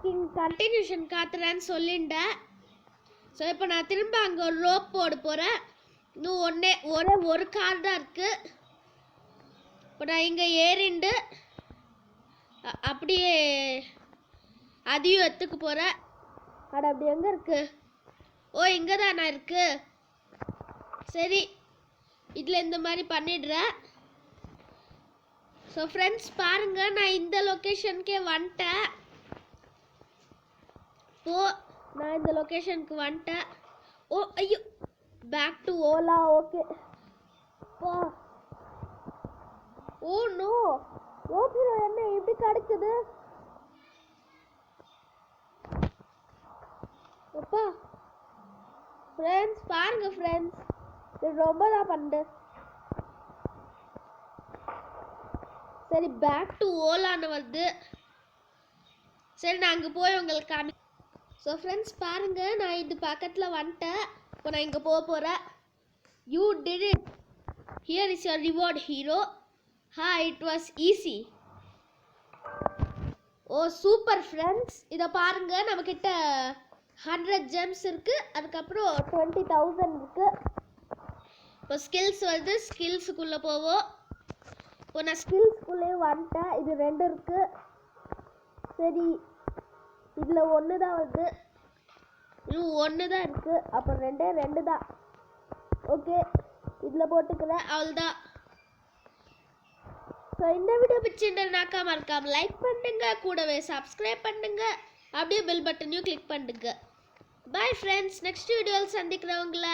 King continuation காத்துறேன்னு சொல்லிட்டேன். So இப்போ நான் திரும்ப அங்கே ஒரு ரோப் போட போகிறேன். இன்னும் ஒரு கார் தான் இருக்குது. இப்போ நான் இங்கே ஏறிண்டு அப்படியே அதையும் எடுத்துக்க போகிறேன். அட அப்படி எங்கே இருக்குது? ஓ இங்கே தானே இருக்குது. சரி இதில் இந்த மாதிரி பண்ணிடுறேன். ஸோ ஃப்ரெண்ட்ஸ் பாருங்கள், நான் இந்த லொக்கேஷனுக்கே வந்துட்டேன். நான் இந்த லொக்கேஷனுக்கு வந்துட்டேன். ஓ ஐயோ, back to Ola. Okay. Oh no, okay என்ன இப்படி கிடைக்குது? அப்பா ஃப்ரெண்ட்ஸ் பாருங்க ஃப்ரெண்ட்ஸ், இது ரொம்ப தான் பண்ணுது. சரி பேக் டு ஓலான்னு வருது. சரி நான் அங்கே போய் உங்களுக்கு காமி. ஸோ ஃப்ரெண்ட்ஸ் பாருங்கள், நான் இது பக்கத்தில் வந்துட்டேன். இப்போ நான் இங்கே போக போகிறேன். You did it, here is your reward hero. It was easy. Oh super friends, இதை பாருங்கள், நம்மக்கிட்ட 100 ஜெம்ஸ் இருக்குது. அதுக்கப்புறம் 20,000 இருக்குது. இப்போ ஸ்கில்ஸ் வருது, ஸ்கில்ஸுக்குள்ளே போவோம். இப்போ நான் ஸ்கில்ஸ்குள்ளே வந்துட்டேன். இது 2 இருக்குது. சரி இதில் 1 தான் வருது, இன்னும் 1 தான் இருக்குது. அப்போ 2 தான். ஓகே இதில் போட்டுக்கிறேன், அவ்வளோதான். ஸோ இந்த வீடியோ பிடிச்சிருந்தா மறக்காம லைக் பண்ணுங்க, கூடவே சப்ஸ்கிரைப் பண்ணுங்க, அப்படியே பெல் பட்டனையும் கிளிக் பண்ணுங்க. பாய் ஃப்ரெண்ட்ஸ், நெக்ஸ்ட் வீடியோவில் சந்திக்கிறவங்கள.